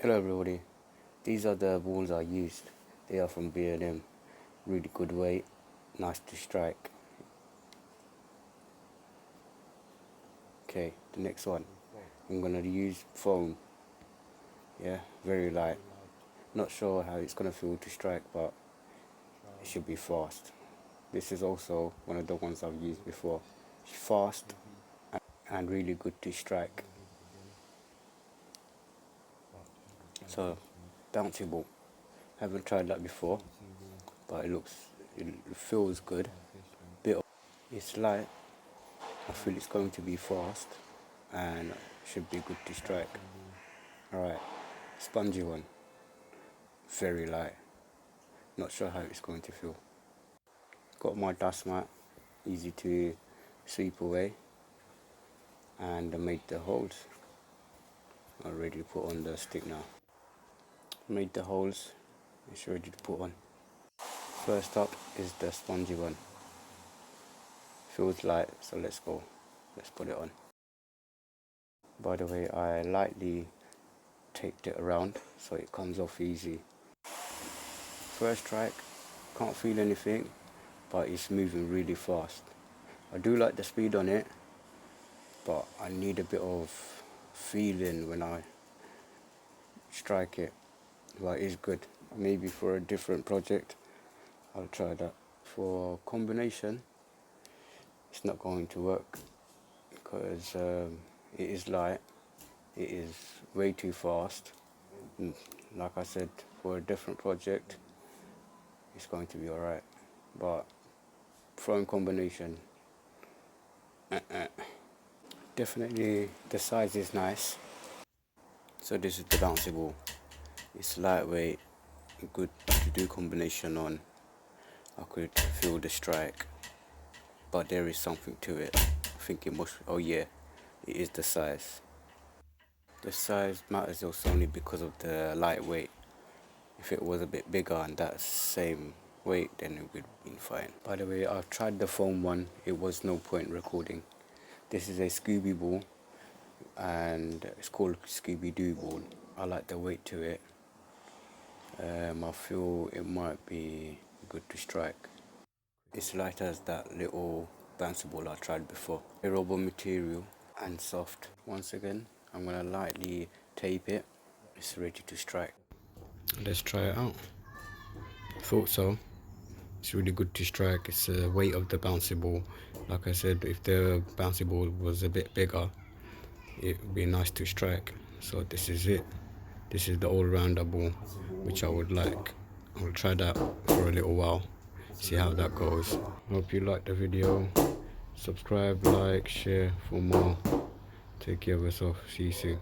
Hello everybody, these are the balls I used. They are from B&M, really good weight, nice to strike. Okay, the next one, I'm going to use foam. Yeah, very light. Not sure how it's going to feel to strike, but it should be fast. This is also one of the ones I've used before. It's fast and really good to strike. So, bouncy ball. Haven't tried that before, but it feels good. It's light. I feel it's going to be fast and should be good to strike. Alright, spongy one. Very light. Not sure how it's going to feel. Got my dust mat, easy to sweep away, and I made the holes. I'm ready to put on the stick now. Made the holes, it's ready to put on. First up is the spongy one. Feels light, so let's go. Let's put it on. By the way, I lightly taped it around so it comes off easy. First strike, can't feel anything, but it's moving really fast. I do like the speed on it, but I need a bit of feeling when I strike it. But it's good. Maybe for a different project, I'll try that. For combination, it's not going to work because it is light, it is way too fast. And like I said, for a different project, it's going to be alright. But throwing combination, definitely the size is nice. So this is the bouncy ball. It's lightweight, good to do combination on. I could feel the strike, but there is something to it. I think it must, oh yeah, it is the size. The size matters also only because of the lightweight. If it was a bit bigger and that same weight, then it would have been fine. By the way, I've tried the foam one, it was no point recording. This is a Scooby ball and it's called Scooby-Doo ball. I like the weight to it. I feel it might be good to strike. It's light as that little bouncy ball I tried before. A rubber material and soft. Once again, I'm gonna lightly tape it. It's ready to strike. Let's try it out. Thought so. It's really good to strike. It's the weight of the bouncy ball. Like I said, if the bouncy ball was a bit bigger, it would be nice to strike. So this is it. This is the all-rounder ball, which I would like. I'll try that for a little while, see how that goes. Hope you liked the video. Subscribe, like, share for more. Take care of yourself. See you soon.